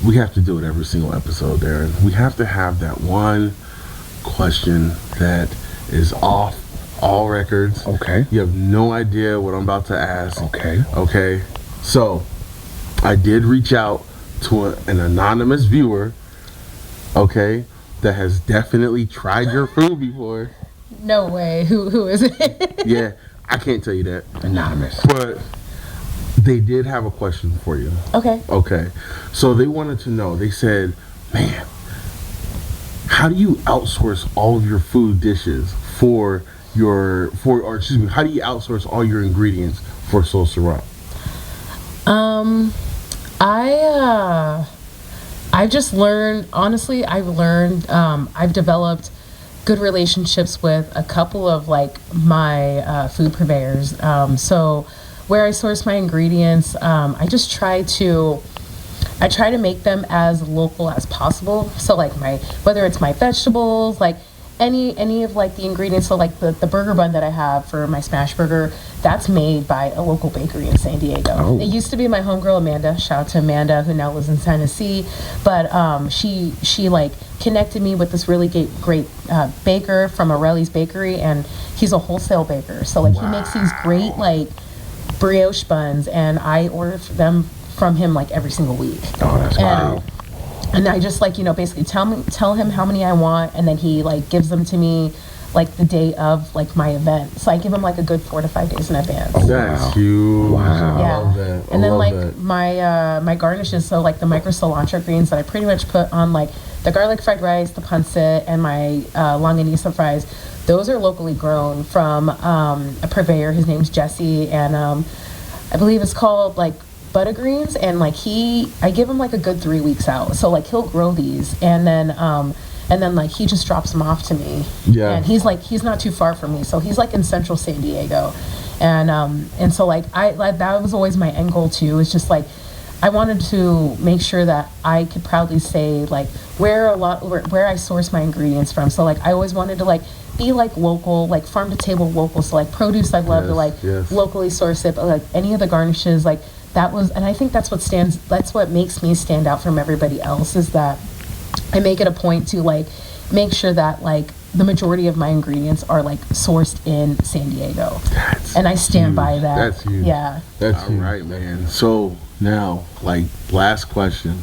Speaker 2: we have to do it every single episode, Darren. We have to have that one question that is off all records.
Speaker 3: Okay.
Speaker 2: You have no idea what I'm about to ask.
Speaker 3: Okay.
Speaker 2: So I did reach out to an anonymous viewer, okay, that has definitely tried your food before.
Speaker 5: No way. Who is it?
Speaker 2: Yeah, I can't tell you that.
Speaker 3: Anonymous.
Speaker 2: But they did have a question for you.
Speaker 5: Okay.
Speaker 2: So they wanted to know, they said, man, how do you outsource all of your food dishes how do you outsource all your ingredients for Soul Sarap?
Speaker 5: I've just learned, honestly, I've developed good relationships with a couple of, like, my food purveyors. So where I source my ingredients, I try to make them as local as possible. So, like, whether it's my vegetables, like, any of like the ingredients. So like the burger bun that I have for my smash burger, that's made by a local bakery in San Diego.
Speaker 3: Oh.
Speaker 5: It used to be my homegirl Amanda. Shout out to Amanda, who now lives in Tennessee. But she like connected me with this really great baker from Aureli's Bakery, and he's a wholesale baker. So like he makes these great like brioche buns, and I order them from him like every single week.
Speaker 3: Oh, that's wow.
Speaker 5: And I just like, basically tell him how many I want, and then he like gives them to me like the day of like my event. So I give him like a good 4 to 5 days in advance.
Speaker 2: Oh, that's huge.
Speaker 3: Wow.
Speaker 2: I
Speaker 5: Yeah.
Speaker 2: love that.
Speaker 5: And then like
Speaker 2: that.
Speaker 5: my garnishes, so like the micro cilantro greens that I pretty much put on like the garlic fried rice, the pancit, and my longanisa fries. Those are locally grown from a purveyor. His name's Jesse, and I believe it's called like Buttergreens. And like I give him like a good 3 weeks out. So like he'll grow these, and then like he just drops them off to me.
Speaker 2: Yeah.
Speaker 5: And he's not too far from me, so he's like in central San Diego, and so like that was always my end goal too. It's just like I wanted to make sure that I could proudly say like where I source my ingredients from. So like I always wanted to like be like local, like farm to table local. So like produce, I'd love to like locally source it, but like any of the garnishes, like that was, and I think that's what makes me stand out from everybody else, is that I make it a point to like make sure that like the majority of my ingredients are like sourced in San Diego. And I stand by that.
Speaker 2: That's huge.
Speaker 5: Yeah.
Speaker 2: That's all right, man. So now, like, last question.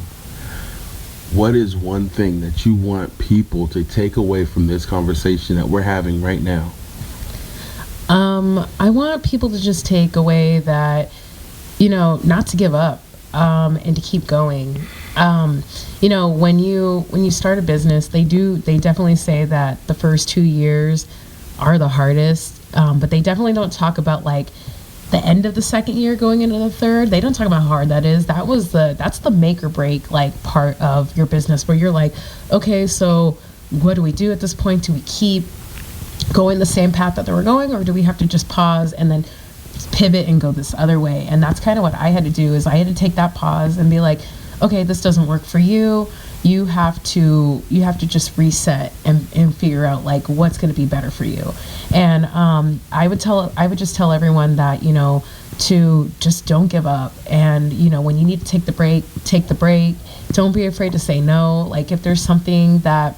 Speaker 2: What is one thing that you want people to take away from this conversation that we're having right now?
Speaker 5: I want people to just take away that, not to give up, and to keep going. When you start a business, they definitely say that the first 2 years are the hardest, but they definitely don't talk about like the end of the second year going into the third. They don't talk about how hard that is. That's the make or break like part of your business, where you're like, okay, so what do we do at this point? Do we keep going the same path that they were going, or do we have to just pause and then pivot and go this other way? And that's kind of what I had to do, is I had to take that pause and be like, okay, this doesn't work for you. You have to just reset and figure out like what's going to be better for you. And I would just tell everyone that, to just don't give up. And, when you need to take the break. Don't be afraid to say no. Like if there's something that,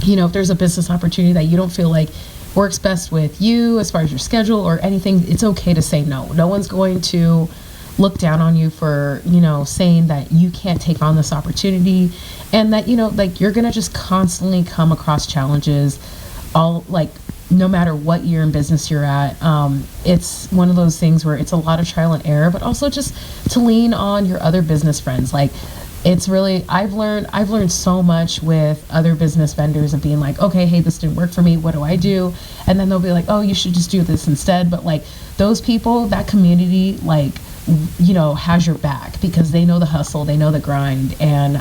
Speaker 5: if there's a business opportunity that you don't feel like works best with you as far as your schedule or anything, it's okay to say no. No one's going to look down on you for, saying that you can't take on this opportunity, and that, like you're going to just constantly come across challenges, all like no matter what year in business you're at. It's one of those things where it's a lot of trial and error, but also just to lean on your other business friends. Like it's really, I've learned so much with other business vendors of being like, okay, hey, this didn't work for me. What do I do? And then they'll be like, oh, you should just do this instead. But like those people, that community, like, has your back, because they know the hustle, they know the grind. And,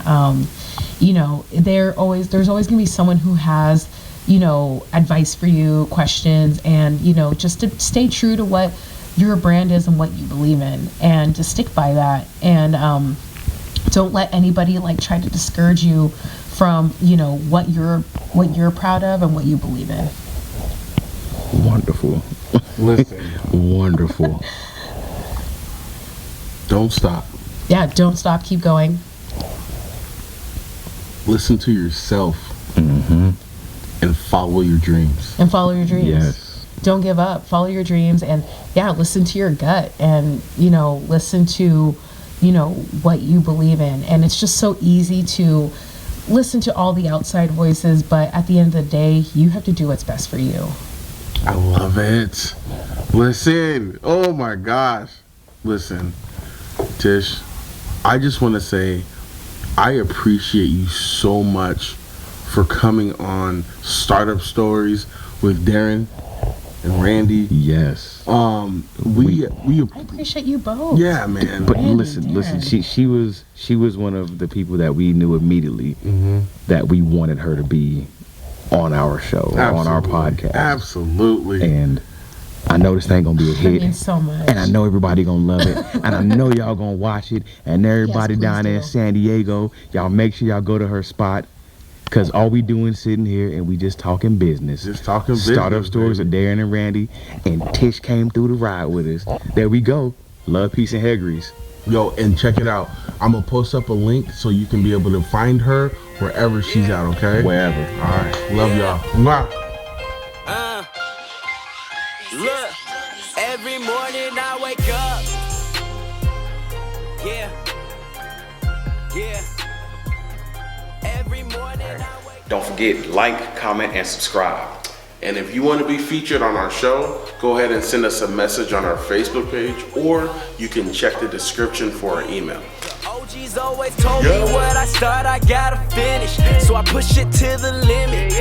Speaker 5: there's always gonna be someone who has, advice for you, questions, and, just to stay true to what your brand is and what you believe in, and to stick by that. And, don't let anybody like try to discourage you from, what you're proud of and what you believe in.
Speaker 3: Wonderful.
Speaker 2: Listen.
Speaker 3: Wonderful.
Speaker 2: Don't stop.
Speaker 5: Yeah, don't stop. Keep going.
Speaker 2: Listen to yourself.
Speaker 3: Mm-hmm.
Speaker 2: And follow your dreams.
Speaker 3: Yes.
Speaker 5: Don't give up. Follow your dreams, and listen to your gut, and listen to what you believe in. And it's just so easy to listen to all the outside voices, but at the end of the day, you have to do what's best for you.
Speaker 2: I love it. Listen. Oh my gosh. Listen, Tish, I just want to say I appreciate you so much for coming on Startup Stories with Darren and Randy.
Speaker 3: Yes.
Speaker 2: We
Speaker 5: I appreciate you both.
Speaker 2: Yeah, man.
Speaker 3: But
Speaker 5: Randy,
Speaker 3: listen,
Speaker 5: Darren.
Speaker 3: she was one of the people that we knew immediately that we wanted her to be on our show, on our podcast.
Speaker 2: Absolutely.
Speaker 3: And I know this thing gonna be a hit.
Speaker 5: That means so much.
Speaker 3: And I know everybody gonna love it. And I know y'all gonna watch it. And everybody
Speaker 5: Yes,
Speaker 3: down there in
Speaker 5: please do.
Speaker 3: San Diego, y'all make sure y'all go to her spot Because all we doing is sitting here and we just talking business.
Speaker 2: Just talking business.
Speaker 3: Startup stories of Darren and Randy. And Tish came through the ride with us. There we go. Love, peace, and hair grease.
Speaker 2: Yo, and check it out. I'm going to post up a link so you can be able to find her wherever she's at, okay?
Speaker 3: Wherever.
Speaker 2: All right. Love y'all. Mwah.
Speaker 4: Look, every morning I wake up. Yeah. Every morning I wake up.
Speaker 1: Don't forget, like, comment, and subscribe.
Speaker 2: And if you want to be featured on our show, go ahead and send us a message on our Facebook page, or you can check the description for our email.
Speaker 4: OG's always told me what I start, I gotta finish. So I push it to the limit.